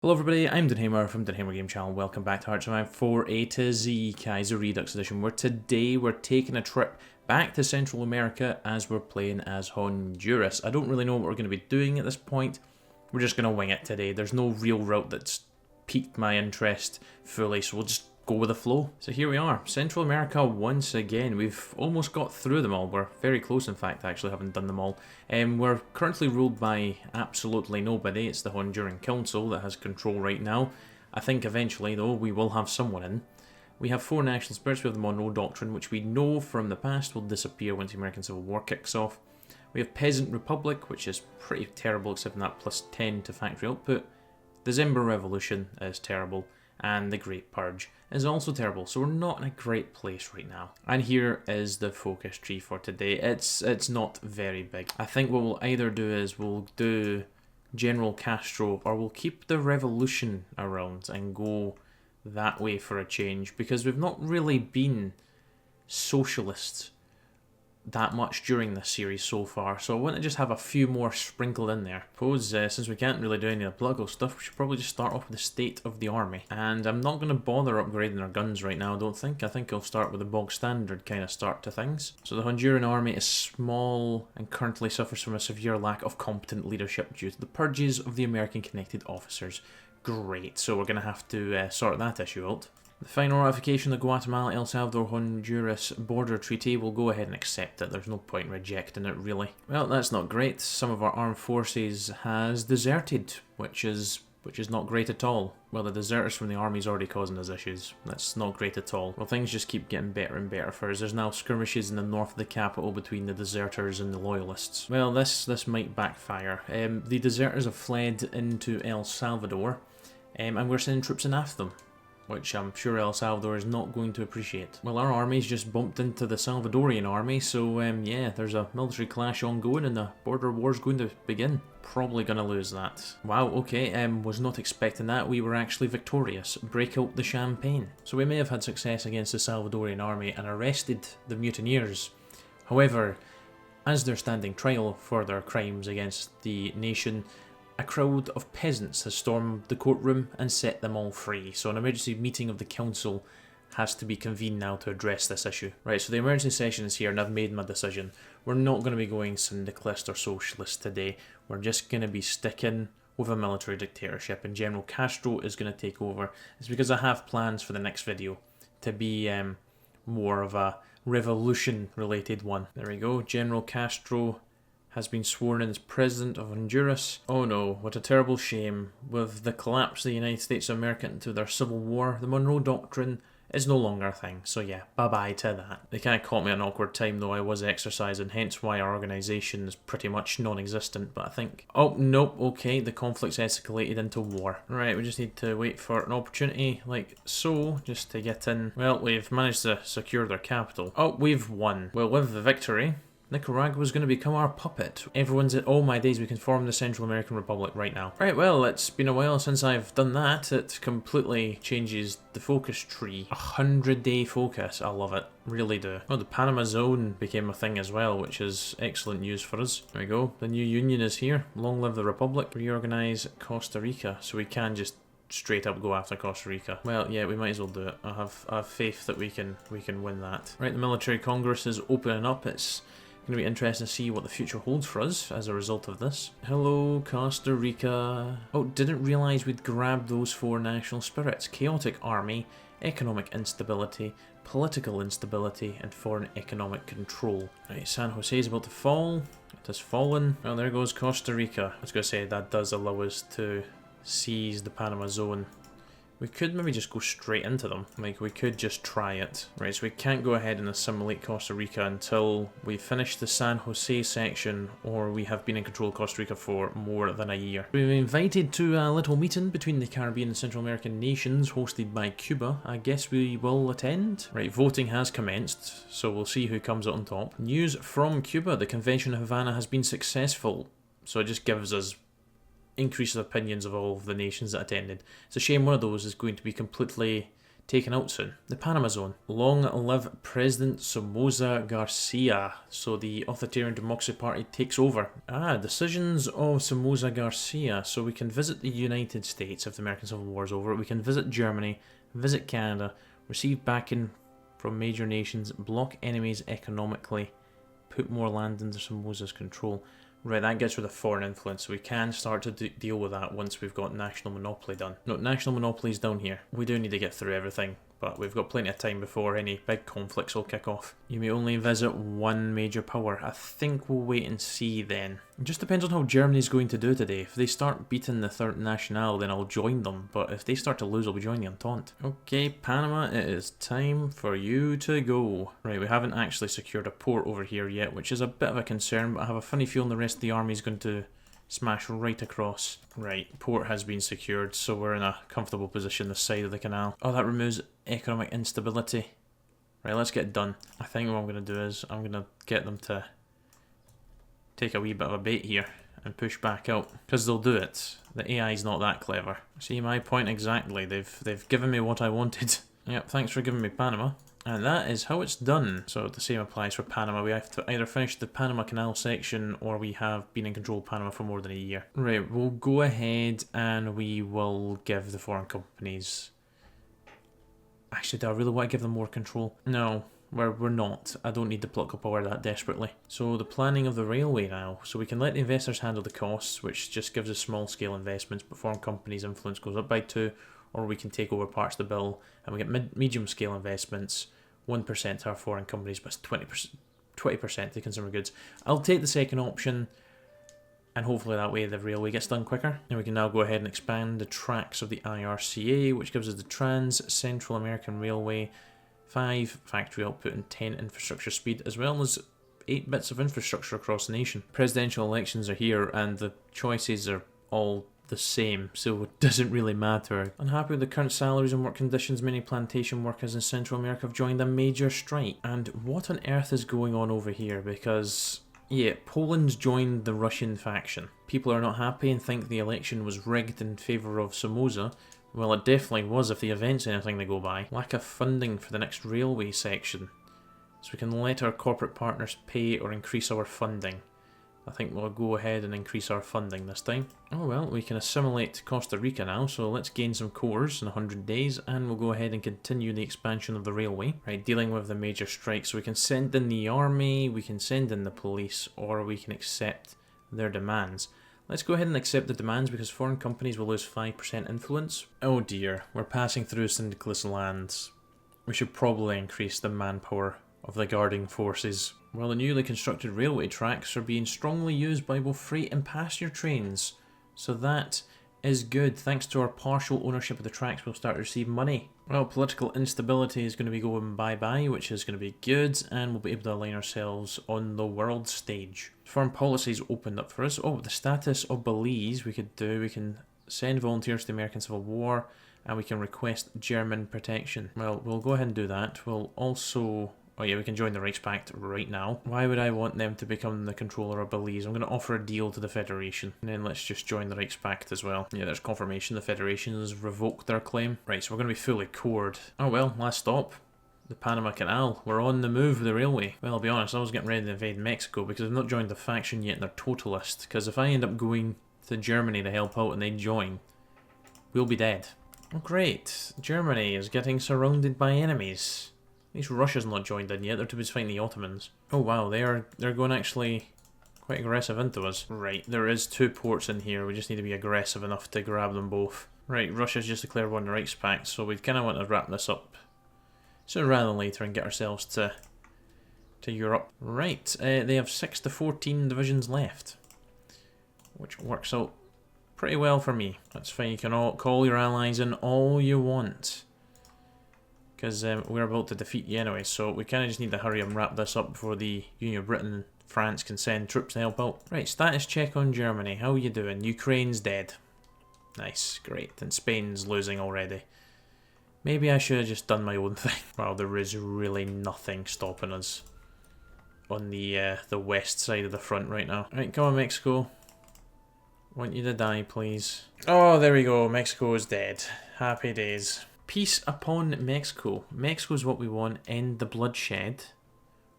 Hello everybody, I'm Dunhammer from Dunhammer Game Channel. Welcome back to HOI4 A to Z Kaiserredux Edition, where today we're taking a trip back to Central America as we're playing as Honduras. I don't really know what we're going to be doing at this point. We're just going to wing it today. There's no real route that's piqued my interest fully, so we'll just go with the flow. So here we are, Central America once again. We've almost got through them all. We're very close, in fact, actually haven't done them all. We're currently ruled by absolutely nobody. It's the Honduran Council that has control right now. I think eventually, though, we will have someone in. We have 4 national spirits. We have the Monroe Doctrine, which we know from the past will disappear once the American Civil War kicks off. We have Peasant Republic, which is pretty terrible, except for that plus 10 to factory output. The December Revolution is terrible. And the Great Purge is also terrible, so we're not in a great place right now. And here is the focus tree for today. It's not very big. I think what we'll either do is we'll do General Castro, or we'll keep the revolution around and go that way for a change, because we've not really been socialists that much during this series so far, so I want to just have a few more sprinkled in there. I suppose since we can't really do any of the political stuff, we should probably just start off with the state of the army. And I'm not going to bother upgrading our guns right now, I don't think. I think I'll start with a bog standard kind of start to things. So the Honduran army is small and currently suffers from a severe lack of competent leadership due to the purges of the American connected officers. Great, so we're going to have to sort that issue out. The final ratification of the Guatemala, El Salvador, Honduras border treaty, will go ahead and accept it. There's no point in rejecting it, really. Well, that's not great. Some of our armed forces has deserted, which is not great at all. Well, the deserters from the army's already causing us issues. That's not great at all. Well, things just keep getting better and better for us. There's now skirmishes in the north of the capital between the deserters and the loyalists. Well, this might backfire. The deserters have fled into El Salvador, and we're sending troops in after them, which I'm sure El Salvador is not going to appreciate. Well, our army's just bumped into the Salvadorian army, so yeah, there's a military clash ongoing and the border war's going to begin. Probably gonna lose that. Wow, okay, was not expecting that. We were actually victorious. Break out the champagne. So we may have had success against the Salvadorian army and arrested the mutineers. However, as they're standing trial for their crimes against the nation, a crowd of peasants has stormed the courtroom and set them all free. So an emergency meeting of the council has to be convened now to address this issue. Right, so the emergency session is here and I've made my decision. We're not going to be going syndicalist or socialist today. We're just going to be sticking with a military dictatorship, and General Castro is going to take over. It's because I have plans for the next video to be more of a revolution related one. There we go, General Castro has been sworn in as President of Honduras. Oh no, what a terrible shame. With the collapse of the United States of America into their civil war, the Monroe Doctrine is no longer a thing. So yeah, bye-bye to that. They kind of caught me at an awkward time though. I was exercising, hence why our organisation is pretty much non-existent, but I think... Oh, nope, okay, the conflict's escalated into war. Right, we just need to wait for an opportunity like so, just to get in. Well, we've managed to secure their capital. Oh, we've won. Well, with the victory, Nicaragua's going to become our puppet. Everyone's at all my days, we can form the Central American Republic right now. Right, well, it's been a while since I've done that. It completely changes the focus tree. 100-day focus, I love it. Really do. Oh, the Panama Zone became a thing as well, which is excellent news for us. There we go. The new union is here. Long live the Republic. Reorganize Costa Rica, so we can just straight up go after Costa Rica. Well, yeah, we might as well do it. I have faith that we can win that. Right, the military congress is opening up. It's going to be interesting to see what the future holds for us as a result of this. Hello, Costa Rica. Oh, didn't realise we'd grabbed those 4 national spirits. Chaotic army, economic instability, political instability, and foreign economic control. Right, San Jose is about to fall. It has fallen. Well, there goes Costa Rica. I was going to say that does allow us to seize the Panama Zone. We could maybe just go straight into them. Like, we could just try it. Right, so we can't go ahead and assimilate Costa Rica until we finish the San Jose section, or we have been in control of Costa Rica for more than a year. We've been invited to a little meeting between the Caribbean and Central American nations, hosted by Cuba. I guess we will attend. Right, voting has commenced, so we'll see who comes out on top. News from Cuba. The convention in Havana has been successful. So it just gives us increase of opinions of all of the nations that attended. It's a shame one of those is going to be completely taken out soon. The Panama Zone. Long live President Somoza Garcia. So the Authoritarian Democracy Party takes over. Decisions of Somoza Garcia. So we can visit the United States if the American Civil War is over. We can visit Germany, visit Canada, receive backing from major nations, block enemies economically, put more land under Somoza's control. Right, that gets rid of foreign influence, so we can start to deal with that once we've got national monopoly done. No, national monopoly's down here. We do need to get through everything, but we've got plenty of time before any big conflicts will kick off. You may only visit one major power. I think we'll wait and see then. It just depends on how Germany's going to do today. If they start beating the Third National, then I'll join them, but if they start to lose, I'll be joining the Entente. Okay, Panama, it is time for you to go. Right, we haven't actually secured a port over here yet, which is a bit of a concern, but I have a funny feeling the rest of the army is going to smash right across. Right, port has been secured, so we're in a comfortable position this side of the canal. Oh, that removes economic instability. Right, let's get it done. I think what I'm going to do is I'm going to get them to take a wee bit of a bait here and push back out, because they'll do it. The AI's not that clever. See my point exactly. They've given me what I wanted. Yep, thanks for giving me Panama. And that is how it's done. So the same applies for Panama. We have to either finish the Panama Canal section or we have been in control of Panama for more than a year. Right, we'll go ahead and we will give the foreign companies... Actually, do I really want to give them more control? No, we're not. I don't need the political power that desperately. So the planning of the railway now. So we can let the investors handle the costs, which just gives us small scale investments, but foreign companies' influence goes up by 2. Or we can take over parts of the bill and we get medium scale investments, 1% to our foreign companies, but 20% to consumer goods. I'll take the second option, and hopefully that way the railway gets done quicker. And we can now go ahead and expand the tracks of the IRCA, which gives us the Trans Central American Railway, 5 factory output and 10 infrastructure speed, as well as 8 bits of infrastructure across the nation. Presidential elections are here and the choices are all the same, so it doesn't really matter. Unhappy with the current salaries and work conditions, many plantation workers in Central America have joined a major strike. And what on earth is going on over here? Because, yeah, Poland's joined the Russian faction. People are not happy and think the election was rigged in favour of Somoza. Well, it definitely was if the event's anything to go by. Lack of funding for the next railway section. So we can let our corporate partners pay or increase our funding. I think we'll go ahead and increase our funding this time. Oh well, we can assimilate Costa Rica now, so let's gain some cores in 100 days and we'll go ahead and continue the expansion of the railway. Right, dealing with the major strikes, so we can send in the army, we can send in the police, or we can accept their demands. Let's go ahead and accept the demands because foreign companies will lose 5% influence. Oh dear, we're passing through syndicalist lands. We should probably increase the manpower of the guarding forces. Well, the newly constructed railway tracks are being strongly used by both freight and passenger trains. So that is good. Thanks to our partial ownership of the tracks, we'll start to receive money. Well, political instability is going to be going bye-bye, which is going to be good, and we'll be able to align ourselves on the world stage. Foreign policies opened up for us. Oh, the status of Belize we could do. We can send volunteers to the American Civil War, and we can request German protection. Well, we'll go ahead and do that. We'll also... Oh yeah, we can join the Reichspakt right now. Why would I want them to become the controller of Belize? I'm going to offer a deal to the Federation. And then let's just join the Reichspakt as well. Yeah, there's confirmation the Federation has revoked their claim. Right, so we're going to be fully cored. Oh well, last stop. The Panama Canal. We're on the move with the railway. Well, I'll be honest, I was getting ready to invade Mexico because I've not joined the faction yet and they're totalist. Because if I end up going to Germany to help out and they join, we'll be dead. Oh great, Germany is getting surrounded by enemies. At least Russia's not joined in yet, they're too busy fighting the Ottomans. Oh wow, they're going actually quite aggressive into us. Right, there is 2 ports in here, we just need to be aggressive enough to grab them both. Right, Russia's just declared war on the Reichspakt, so we kind of want to wrap this up sooner rather than later and get ourselves to Europe. Right, they have 6 to 14 divisions left, which works out pretty well for me. That's fine, you can all call your allies in all you want. Because we're about to defeat you anyway, so we kind of just need to hurry and wrap this up before the Union of Britain and France can send troops to help out. Right, status check on Germany. How are you doing? Ukraine's dead. Nice, great. And Spain's losing already. Maybe I should have just done my own thing. Wow, there is really nothing stopping us on the west side of the front right now. Right, come on Mexico. Want you to die, please. Oh, there we go. Mexico is dead. Happy days. Peace upon Mexico. Mexico's what we want. End the bloodshed.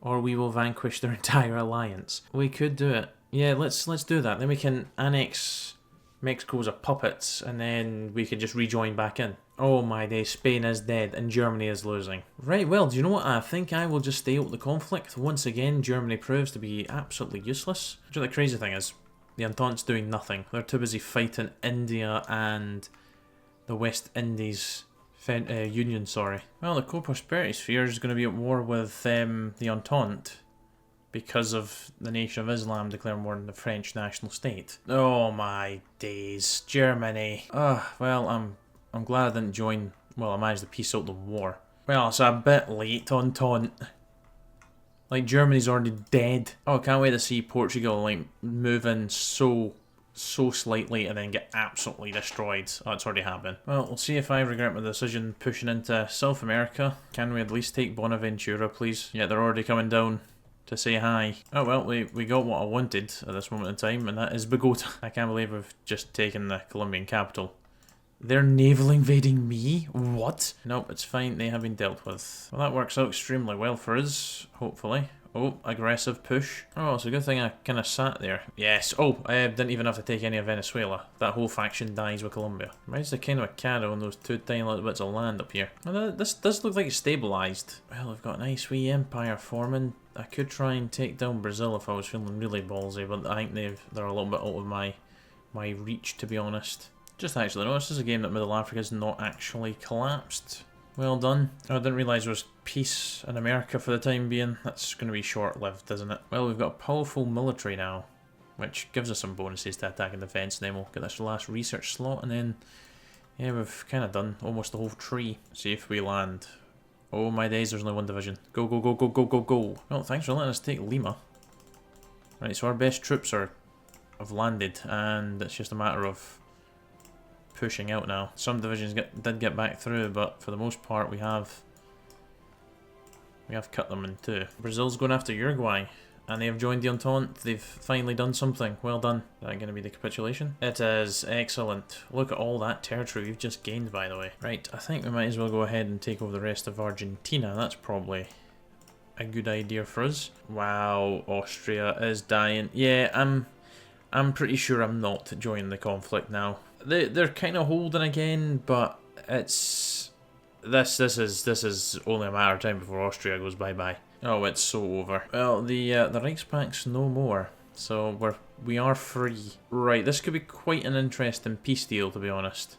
Or we will vanquish their entire alliance. We could do it. Yeah, let's do that. Then we can annex Mexico as a puppet, and then we can just rejoin back in. Oh my days, Spain is dead and Germany is losing. Right, well, do you know what? I think I will just stay out the conflict. Once again, Germany proves to be absolutely useless. Do you know the crazy thing is? The Entente's doing nothing. They're too busy fighting India and the West Indies Union, sorry. Well, the co-prosperity sphere is going to be at war with the Entente because of the Nation of Islam declaring war on the French national state. Oh my days, Germany. Well, I'm glad I didn't join. Well, I managed to peace out the war. Well, it's a bit late, Entente. Like, Germany's already dead. Oh, I can't wait to see Portugal, like, move in so slightly and then get absolutely destroyed. Oh, it's already happened. Well, we'll see if I regret my decision pushing into South America. Can we at least take Bonaventura, please? Yeah, they're already coming down to say hi. Oh, well, we got what I wanted at this moment in time, and that is Bogota. I can't believe we've just taken the Colombian capital. They're naval invading me? What? Nope, it's fine. They have been dealt with. Well, that works out extremely well for us, hopefully. Oh, aggressive push. Oh, it's a good thing I kind of sat there. Yes. Oh, I didn't even have to take any of Venezuela. That whole faction dies with Colombia. Reminds the kind of a Cado on those two tiny little bits of land up here. Well, this does look like it's stabilised. Well, we've got a nice wee empire forming. I could try and take down Brazil if I was feeling really ballsy, but I think they're a little bit out of my reach, to be honest. Just actually noticed this is a game that Middle Africa's not actually collapsed. Well done. Oh, I didn't realise there was peace in America for the time being. That's going to be short-lived, isn't it? Well, we've got a powerful military now, which gives us some bonuses to attack and defence, and then we'll get this last research slot, and then, yeah, we've kind of done almost the whole tree. See if we land. Oh my days, there's only one division. Go, go, go, go, go, go, go. Well, thanks for letting us take Lima. Right, so our best troops have landed, and it's just a matter of pushing out now. Some divisions did get back through, but for the most part we have cut them in two. Brazil's going after Uruguay, and they have joined the Entente. They've finally done something. Well done. Is that going to be the capitulation? It is. Excellent. Look at all that territory we've just gained, by the way. Right, I think we might as well go ahead and take over the rest of Argentina. That's probably a good idea for us. Wow, Austria is dying. Yeah, I'm pretty sure I'm not joining the conflict now. They're kind of holding again, but it's this is only a matter of time before Austria goes bye-bye. Oh, it's so over. Well, the Reichsbank's no more, so we are free. Right, this could be quite an interesting peace deal, to be honest.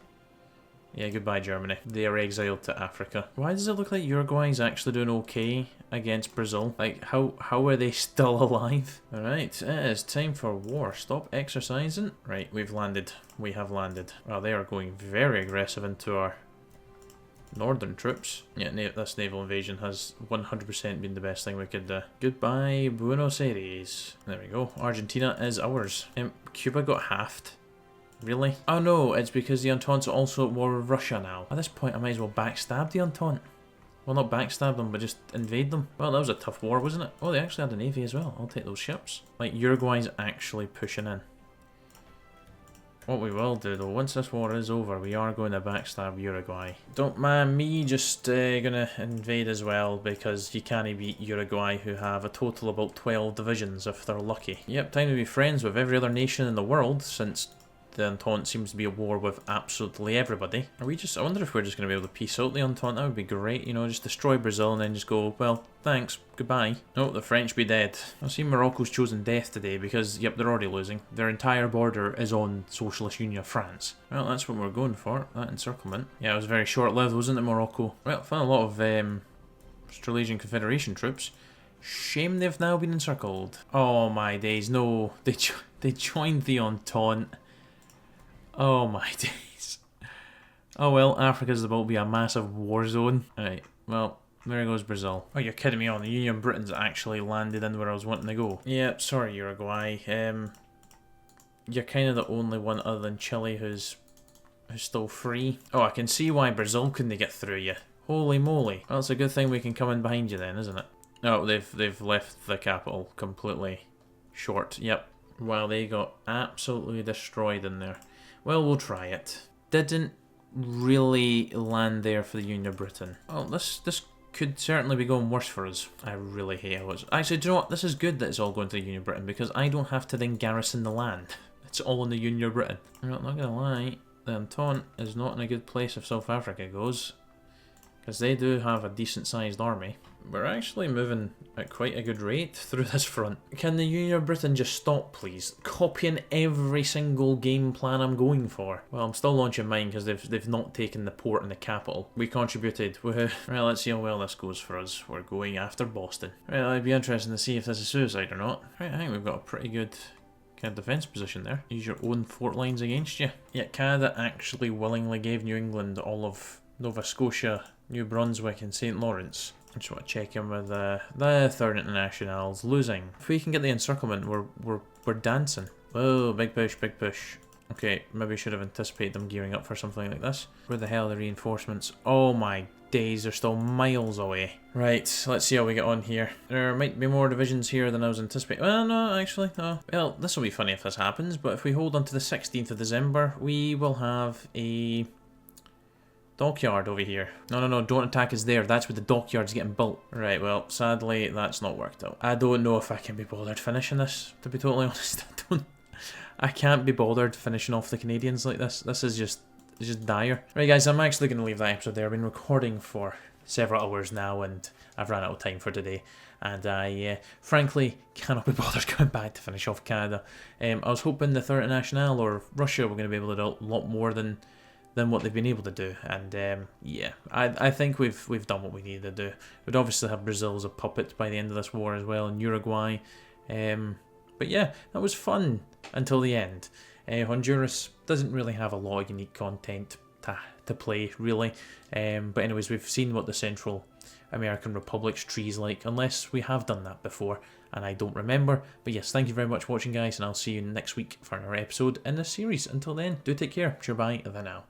Yeah, goodbye Germany. They are exiled to Africa. Why does it look like Uruguay's actually doing okay against Brazil? Like, how are they still alive? Alright, it is time for war. Stop exercising. Right, we've landed. We have landed. Well, they are going very aggressive into our northern troops. Yeah, this naval invasion has 100% been the best thing we could do. Goodbye, Buenos Aires. There we go. Argentina is ours. Cuba got halved. Really? Oh no, it's because the Entente's also at war with Russia now. At this point, I might as well backstab the Entente. Well, not backstab them, but just invade them. Well, that was a tough war, wasn't it? Oh, they actually had a navy as well. I'll take those ships. Like, Uruguay's actually pushing in. What we will do, though, once this war is over, we are going to backstab Uruguay. Don't mind me just gonna invade as well, because you can't beat Uruguay, who have a total of about 12 divisions, if they're lucky. Yep, time to be friends with every other nation in the world, since the Entente seems to be at war with absolutely everybody. I wonder if we're just going to be able to peace out the Entente. That would be great, you know, just destroy Brazil and then just go, well, thanks, goodbye. Oh, the French be dead. I see Morocco's chosen death today because, yep, they're already losing. Their entire border is on Socialist Union of France. Well, that's what we're going for, that encirclement. Yeah, it was very short-lived, wasn't it, Morocco? Well, found a lot of Australasian Confederation troops. Shame they've now been encircled. Oh my days, no. They joined the Entente. Oh my days. Oh well, Africa's about to be a massive war zone. Alright, well, there goes Brazil. Oh, you're kidding me on. The Union Britain's actually landed in where I was wanting to go. Yep, sorry Uruguay. You're kind of the only one other than Chile who's still free. Oh, I can see why Brazil couldn't get through you. Holy moly. Well, it's a good thing we can come in behind you then, isn't it? Oh, they've left the capital completely short. Yep. Wow, they got absolutely destroyed in there. Well, we'll try it. Didn't really land there for the Union of Britain. Well, this could certainly be going worse for us. I really hate how it's... Actually, do you know what? This is good that it's all going to the Union of Britain, because I don't have to then garrison the land. It's all in the Union of Britain. I'm not gonna lie, the Entente is not in a good place if South Africa goes, because they do have a decent sized army. We're actually moving at quite a good rate through this front. Can the Union of Britain just stop, please? Copying every single game plan I'm going for. Well, I'm still launching mine because they've not taken the port and the capital. We contributed. Right, let's see how well this goes for us. We're going after Boston. Right, it'd be interesting to see if this is suicide or not. Right, I think we've got a pretty good kind of defence position there. Use your own fort lines against you. Yet Canada actually willingly gave New England all of Nova Scotia, New Brunswick and St. Lawrence. I just want to check in with the Third Internationals losing. If we can get the encirclement, we're dancing. Oh, big push, big push. Okay, maybe I should have anticipated them gearing up for something like this. Where the hell are the reinforcements? Oh my days, they're still miles away. Right, let's see how we get on here. There might be more divisions here than I was anticipating. Well, no, actually, no. Well, this will be funny if this happens, but if we hold on to the 16th of December, we will have a dockyard over here. No, don't attack us there. That's where the dockyard's getting built. Right, well, sadly, that's not worked out. I don't know if I can be bothered finishing this, to be totally honest. I can't be bothered finishing off the Canadians like this. This is just dire. Right, guys, I'm actually going to leave that episode there. I've been recording for several hours now, and I've run out of time for today. And I, frankly, cannot be bothered going back to finish off Canada. I was hoping the Third International or Russia were going to be able to do a lot more than what they've been able to do, and yeah, I think we've done what we needed to do. We'd obviously have Brazil as a puppet by the end of this war as well, and Uruguay, but yeah, that was fun until the end. Honduras doesn't really have a lot of unique content to play, really, but anyways, we've seen what the Central American Republic's tree's like, unless we have done that before, and I don't remember. But yes, thank you very much for watching, guys, and I'll see you next week for another episode in this series. Until then, do take care. Goodbye, the now.